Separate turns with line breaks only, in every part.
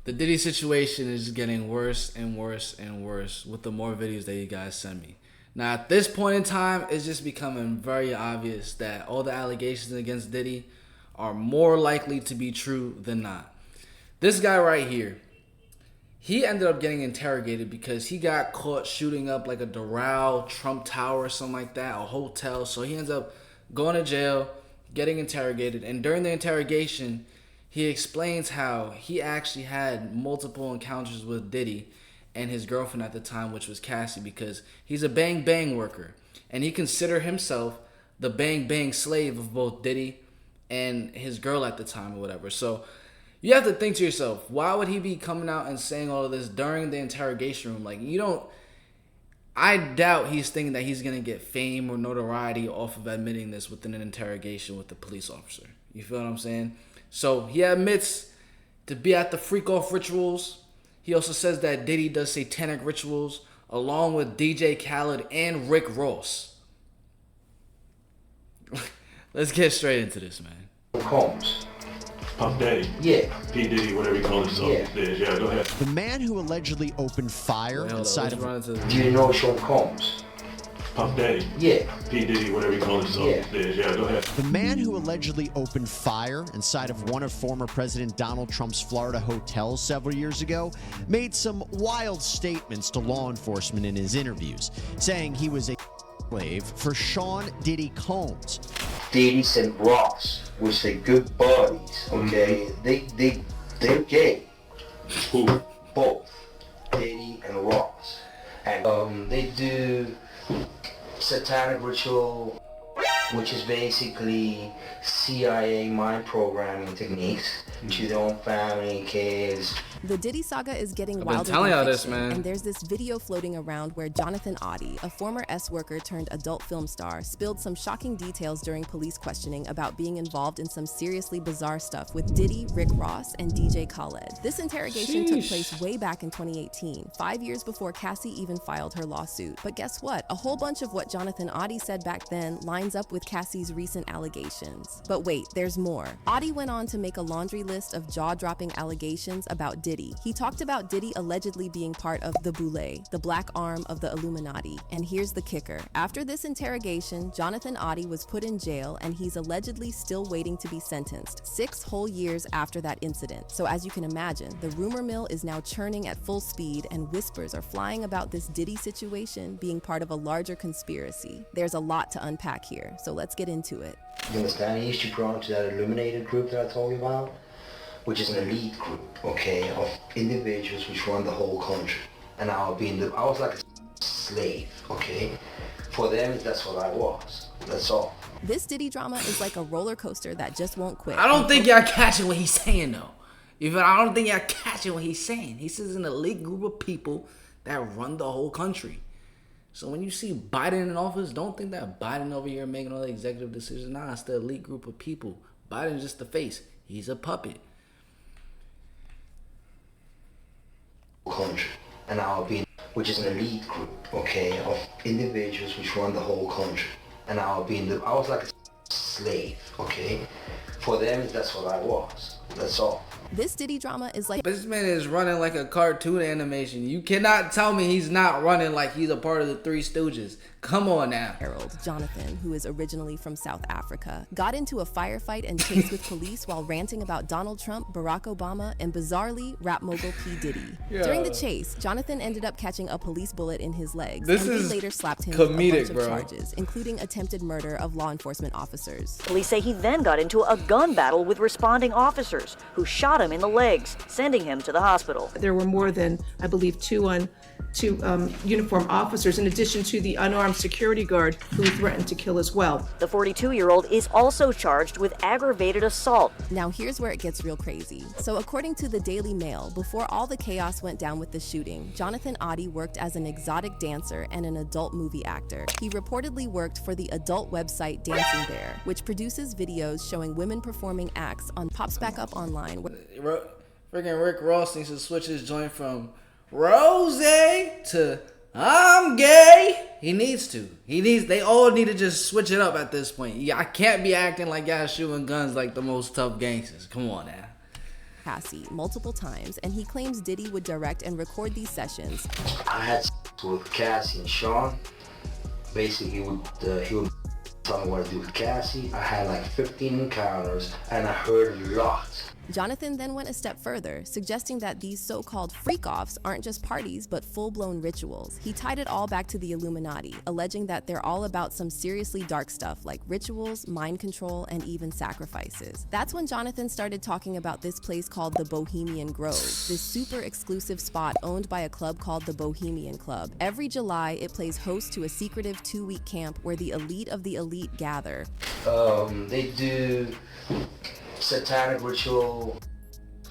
The Diddy situation is getting worse and worse and worse with the more videos that you guys send me. Now, at this point in time, it's just becoming very obvious that all the allegations against Diddy are more likely to be true than not. This guy right here, he ended up getting interrogated because he got caught shooting up like a Doral Trump Tower or something like that, a hotel. So he ends up going to jail, getting interrogated, and during the interrogation, he explains how he actually had multiple encounters with Diddy and his girlfriend at the time, which was Cassie, because he's a bang bang worker and he considered himself the bang bang slave of both Diddy and his girl at the time or whatever. So you have to think to yourself, why would he be coming out and saying all of this during the interrogation room? Like, I doubt he's thinking that he's going to get fame or notoriety off of admitting this within an interrogation with the police officer. You feel what I'm saying? So he admits to be at the freak-off rituals. He also says that Diddy does satanic rituals along with DJ Khaled and Rick Ross. Let's get straight into this, man.
Combs.
Puff Daddy.
Yeah.
P. Diddy, whatever you call himself. Yeah, go ahead.
The man who allegedly opened fire inside of...
Do you know Sean Combs?
Puff Daddy.
Yeah.
P. Diddy, whatever you call himself. Yeah, go ahead.
The man who allegedly opened fire inside of one of former President Donald Trump's Florida hotels several years ago made some wild statements to law enforcement in his interviews, saying he was a slave for Sean Diddy Combs.
Diddy and Ross, which they good buddies, okay? They're gay.
Who?
Both. Diddy and Ross. And they do satanic ritual, which is basically CIA mind programming techniques to their own family, kids.
The Diddy saga is getting wilder
telling y'all
than
this,
fiction,
man.
and there's this video floating around where Jonathan Oddie, a former S-worker turned adult film star, spilled some shocking details during police questioning about being involved in some seriously bizarre stuff with Diddy, Rick Ross, and DJ Khaled. This interrogation took place way back in 2018, 5 years before Cassie even filed her lawsuit. But guess what? A whole bunch of what Jonathan Oddie said back then lines up with Cassie's recent allegations. But wait, there's more. Oddie went on to make a laundry list of jaw-dropping allegations about Diddy. He talked about Diddy allegedly being part of the Boule, the black arm of the Illuminati. And here's the kicker. After this interrogation, Jonathan Oddie was put in jail and he's allegedly still waiting to be sentenced 6 whole years after that incident. So as you can imagine, the rumor mill is now churning at full speed and whispers are flying about this Diddy situation being part of a larger conspiracy. There's a lot to unpack here, so let's get into it.
You understand? He used to belong to that illuminated group that I told you about, which is an elite group, okay, of individuals which run the whole country. And I was like a slave, okay? For them, that's what I was. That's all.
This Diddy drama is like a roller coaster that just won't quit.
I don't think y'all catching what he's saying, though. I don't think y'all catching what he's saying. He says an elite group of people that run the whole country. So when you see Biden in office, don't think that Biden over here making all the executive decisions. Nah, it's the elite group of people. Biden's just the face. He's a puppet.
Country. And which is an elite group, okay, of individuals which run the whole country. And I was like a slave, okay? For them, that's what I was. That's all.
This Diddy drama is like...
This man is running like a cartoon animation. You cannot tell me he's not running like he's a part of the Three Stooges. Come on now.
Harold Jonathan, who is originally from South Africa, got into a firefight and chase with police while ranting about Donald Trump, Barack Obama, and bizarrely, rap mogul P. Diddy.
Yeah.
During the chase, Jonathan ended up catching a police bullet in his legs,
This
and they
is
later slapped him
comedic,
with a bunch
bro.
of charges, including attempted murder of law enforcement officers.
Police say he then got into a gun battle with responding officers who shot him in the legs, sending him to the hospital.
There were more than, I believe, two uniformed officers, in addition to the unarmed security guard who threatened to kill as well.
The 42-year-old is also charged with aggravated assault.
Now here's where it gets real crazy. So according to the Daily Mail, before all the chaos went down with the shooting, Jonathan Oddie worked as an exotic dancer and an adult movie actor. He reportedly worked for the adult website Dancing Bear, which produces videos showing women performing acts on Pops Back Up Online.
Freaking Rick Ross needs to switch his joint from Rose to I'm gay. He needs to. They all need to just switch it up at this point. I can't be acting like y'all shooting guns like the most tough gangsters. Come on now.
Cassie multiple times, and he claims Diddy would direct and record these sessions.
I had sex with Cassie and Sean. Basically, he would tell me what to do with Cassie. I had like 15 encounters, and I heard a lot.
Jonathan then went a step further, suggesting that these so-called freak-offs aren't just parties, but full-blown rituals. He tied it all back to the Illuminati, alleging that they're all about some seriously dark stuff like rituals, mind control, and even sacrifices. That's when Jonathan started talking about this place called the Bohemian Grove, this super exclusive spot owned by a club called the Bohemian Club. Every July, it plays host to a secretive 2-week camp where the elite of the elite gather.
They do satanic ritual,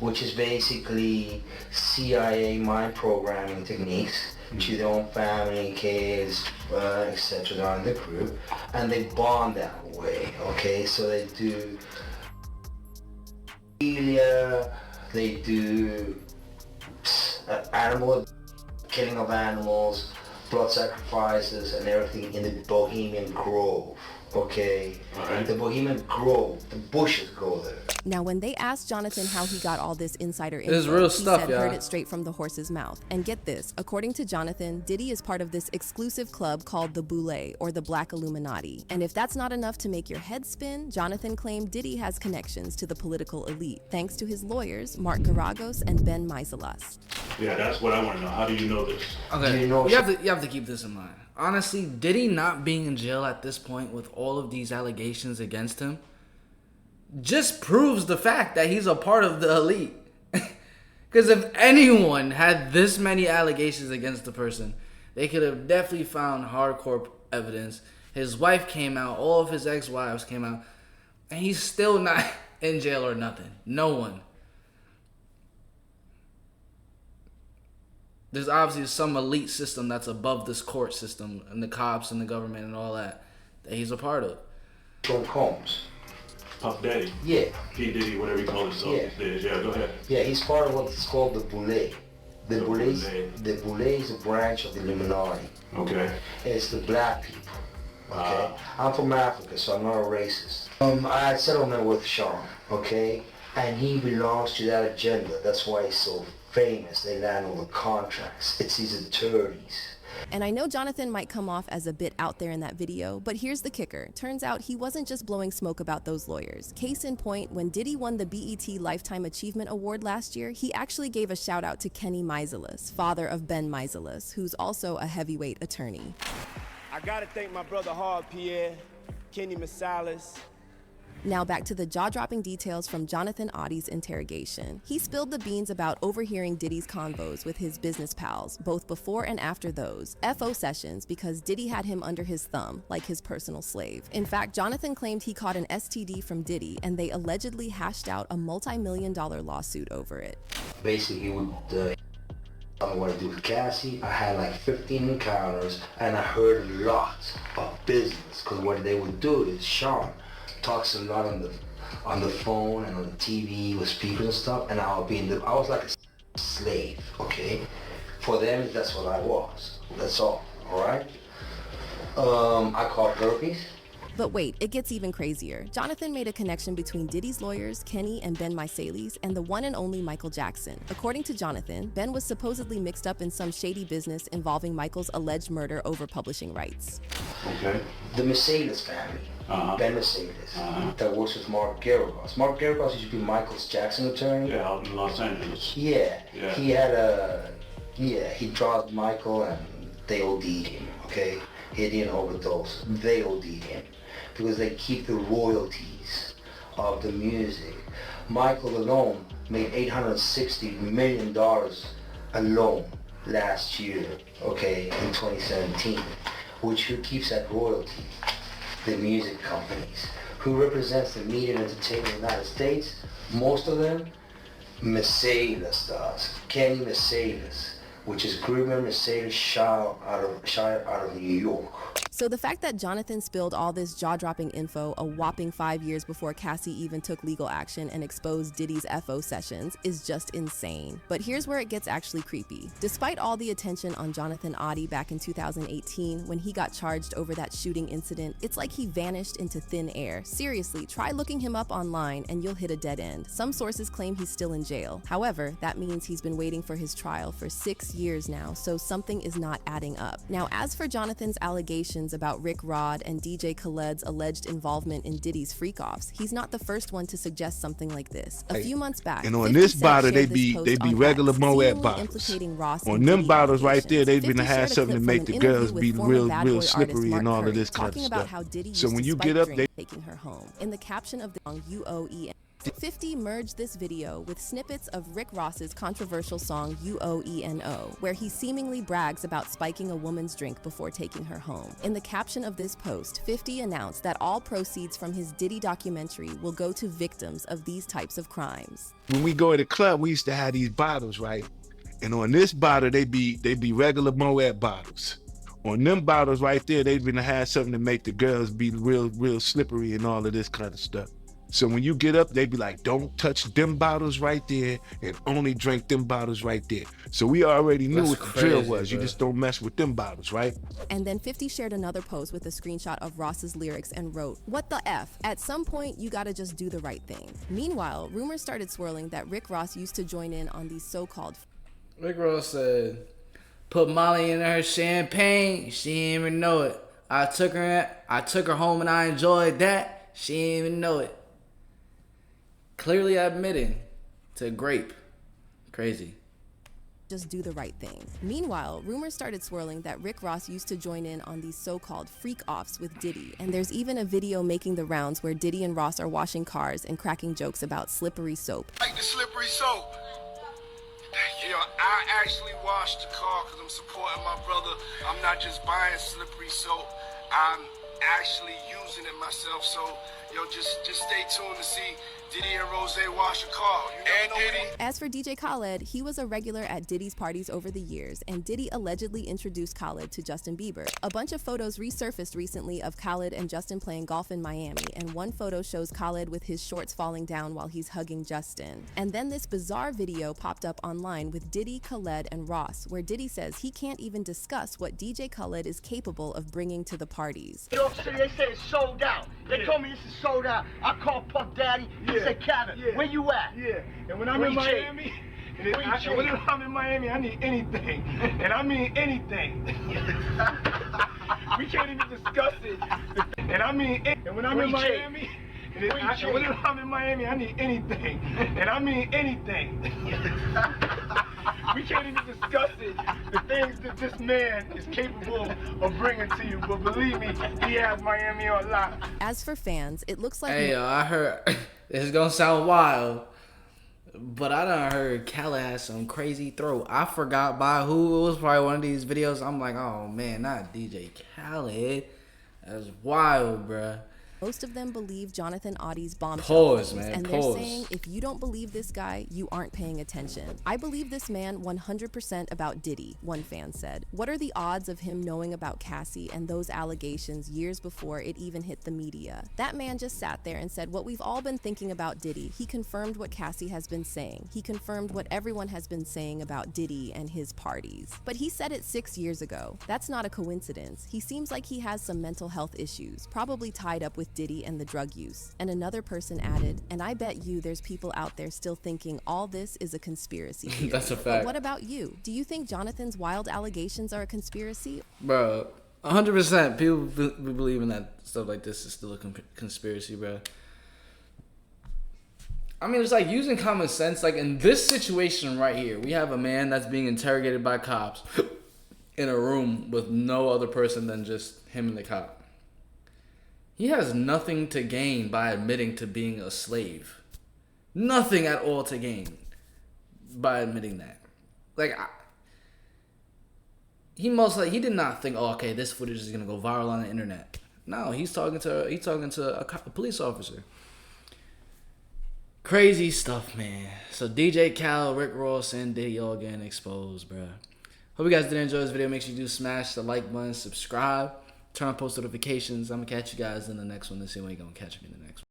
which is basically CIA mind programming techniques to their own family, kids, etc. They're in the group, and they bond that way. Okay, so they do they do animal killing of animals, blood sacrifices, and everything in the Bohemian Grove. Okay, the Bohemian Grove, the bushes go there.
Now, when they asked Jonathan how he got all this insider info,
This is real
he
stuff,
said
y'all.
heard it straight from the horse's mouth. And get this, according to Jonathan, Diddy is part of this exclusive club called the Boule, or the Black Illuminati. And if that's not enough to make your head spin, Jonathan claimed Diddy has connections to the political elite, thanks to his lawyers, Mark Garagos and Ben Meiselas.
Yeah, that's what I want to know. How do you know this?
Okay,
You know-
you have to keep this in mind. Honestly, Diddy not being in jail at this point with all of these allegations against him just proves the fact that he's a part of the elite. Because if anyone had this many allegations against the person, they could have definitely found hardcore evidence. His wife came out, all of his ex-wives came out, and he's still not in jail or nothing. No one. There's obviously some elite system that's above this court system and the cops and the government and all that he's a part of.
Sean Combs.
Puff Daddy.
Yeah.
P. Diddy, whatever you call himself
Yeah.
these days. Yeah, go ahead.
Yeah, he's part of what's called the Boule. The Boule
Boule.
is a branch of the Illuminati.
Okay.
It's the black people. Okay. I'm from Africa, so I'm not a racist. I had settlement with Sean, okay? And he belongs to that agenda. That's why he's so famous. They land all the contracts. It's his attorneys.
And I know Jonathan might come off as a bit out there in that video, but here's the kicker. Turns out he wasn't just blowing smoke about those lawyers. Case in point, when Diddy won the BET Lifetime Achievement Award last year, he actually gave a shout out to Kenny Meiselas, father of Ben Meiselas, who's also a heavyweight attorney.
I gotta thank my brother Hard Pierre, Kenny Meiselas.
Now back to the jaw-dropping details from Jonathan Audie's interrogation. He spilled the beans about overhearing Diddy's convos with his business pals, both before and after those, FO sessions, because Diddy had him under his thumb, like his personal slave. In fact, Jonathan claimed he caught an STD from Diddy, and they allegedly hashed out a multi-million-dollar lawsuit over it.
Basically, he would tell me what to do with Cassie. I had like 15 encounters, and I heard a lot of business, because what they would do is Sean talks a lot on the phone and on the TV with speakers and stuff, and I was like a slave, okay? For them, that's what I was. That's all right? I caught herpes.
But wait, it gets even crazier. Jonathan made a connection between Diddy's lawyers, Kenny and Ben Meiselas, and the one and only Michael Jackson. According to Jonathan, Ben was supposedly mixed up in some shady business involving Michael's alleged murder over publishing rights.
Okay.
The Meiselas family, Ben Meiselas, that works with Mark Garagos. Mark Garagos used to be Michael Jackson's attorney.
Yeah, out in Los Angeles.
Yeah.
Yeah.
He had he drugged Michael and they OD'd him, okay? He didn't overdose. They OD'd him because they keep the royalties of the music. Michael alone made $860 million alone last year, okay, in 2017, which who keeps that royalty? The music companies. Who represents the media and entertainment in the United States? Most of them, Meiselas does. Kenny Meiselas, which is Groomer Meiselas Shire out of New York.
So the fact that Jonathan spilled all this jaw-dropping info a whopping 5 years before Cassie even took legal action and exposed Diddy's FO sessions is just insane. But here's where it gets actually creepy. Despite all the attention on Jonathan Oddie back in 2018 when he got charged over that shooting incident, it's like he vanished into thin air. Seriously, try looking him up online and you'll hit a dead end. Some sources claim he's still in jail. However, that means he's been waiting for his trial for 6 years now, so something is not adding up. Now, as for Jonathan's allegations about Rick Rod and DJ Khaled's alleged involvement in Diddy's freak-offs, he's not the first one to suggest something like this. A few months back,
and on this bottle, they be regular Moet bottles. On them bottles right there, they've been to have something to make the girls be real slippery and all of this kind of stuff. So when you get up, they
taking her home. In the caption of the song UOEN, 50 merged this video with snippets of Rick Ross's controversial song UOENO, where he seemingly brags about spiking a woman's drink before taking her home. In the caption of this post, 50 announced that all proceeds from his Diddy documentary will go to victims of these types of crimes.
When we go to the club, we used to have these bottles, right? And on this bottle, they be regular Moet bottles. On them bottles right there, they've been to have something to make the girls be real slippery and all of this kind of stuff. So when you get up, they be like, don't touch them bottles right there and only drink them bottles right there. So we already knew what the drill was. You just don't mess with them bottles, right?
And then 50 shared another post with a screenshot of Ross's lyrics and wrote, "What the F? At some point, you gotta just do the right thing." Meanwhile, rumors started swirling that Rick Ross used to join in on these so-called...
Rick Ross said, "Put Molly in her champagne, she didn't even know it. I took her home and I enjoyed that, she didn't even know it." Clearly admitting to grape. Crazy.
Just do the right thing. Meanwhile, rumors started swirling that Rick Ross used to join in on these so-called freak-offs with Diddy, and there's even a video making the rounds where Diddy and Ross are washing cars and cracking jokes about slippery soap.
Like the slippery soap. You know, I actually washed the car because I'm supporting my brother. I'm not just buying slippery soap. I'm actually using it myself. So, yo, just stay tuned to see Diddy and Rose wash a car. You know Diddy.
As for DJ Khaled, he was a regular at Diddy's parties over the years, and Diddy allegedly introduced Khaled to Justin Bieber. A bunch of photos resurfaced recently of Khaled and Justin playing golf in Miami, and one photo shows Khaled with his shorts falling down while he's hugging Justin. And then this bizarre video popped up online with Diddy, Khaled, and Ross, where Diddy says he can't even discuss what DJ Khaled is capable of bringing to the parties.
New York City, they say it's sold out. They told me this is sold out. I called Puff Daddy. He said, "Kevin, where you at?"
Yeah, and when I'm in Miami, when I'm in Miami, I need anything, and I mean anything. We can't even discuss it. And I mean, and when I'm in Miami, when I'm in Miami, I need anything, and I mean anything. We can't even discuss it. The things that this man is capable of bringing to you, but believe me, he has Miami on lock.
As for fans, it looks like...
Hey, I heard... This is gonna sound wild, but I done heard Khaled has some crazy throat. I forgot by who. It was probably one of these videos. I'm like, oh man, not DJ Khaled. That's wild, bruh.
Most of them believe Jonathan Oddie's bombshell
Pause,
claims,
man,
and
pause.
they're saying if you don't believe this guy, you aren't paying attention. "I believe this man 100% about Diddy," one fan said. "What are the odds of him knowing about Cassie and those allegations years before it even hit the media?" That man just sat there and said what we've all been thinking about Diddy. He confirmed what Cassie has been saying. He confirmed what everyone has been saying about Diddy and his parties. But he said it 6 years ago. That's not a coincidence. He seems like he has some mental health issues, probably tied up with Diddy and the drug use. And another person added, "And I bet you there's people out there still thinking all this is a conspiracy theory."
That's a
But
fact.
what about you? Do you think Jonathan's wild allegations are a conspiracy?
Bro, 100% people be believing that stuff like this is still a conspiracy, bro. I mean, it's like using common sense. Like in this situation right here, we have a man that's being interrogated by cops in a room with no other person than just him and the cop. He has nothing to gain by admitting to being a slave. Nothing at all to gain by admitting that. Like, he did not think, oh, okay, this footage is gonna go viral on the internet. No, he's talking to a police officer. Crazy stuff, man. So DJ Khaled, Rick Ross, and Diddy all getting exposed, bro. Hope you guys did enjoy this video. Make sure you do smash the like button, subscribe. turn on post notifications. I'm gonna catch you guys in the next one. The same way you're gonna catch me in the next one.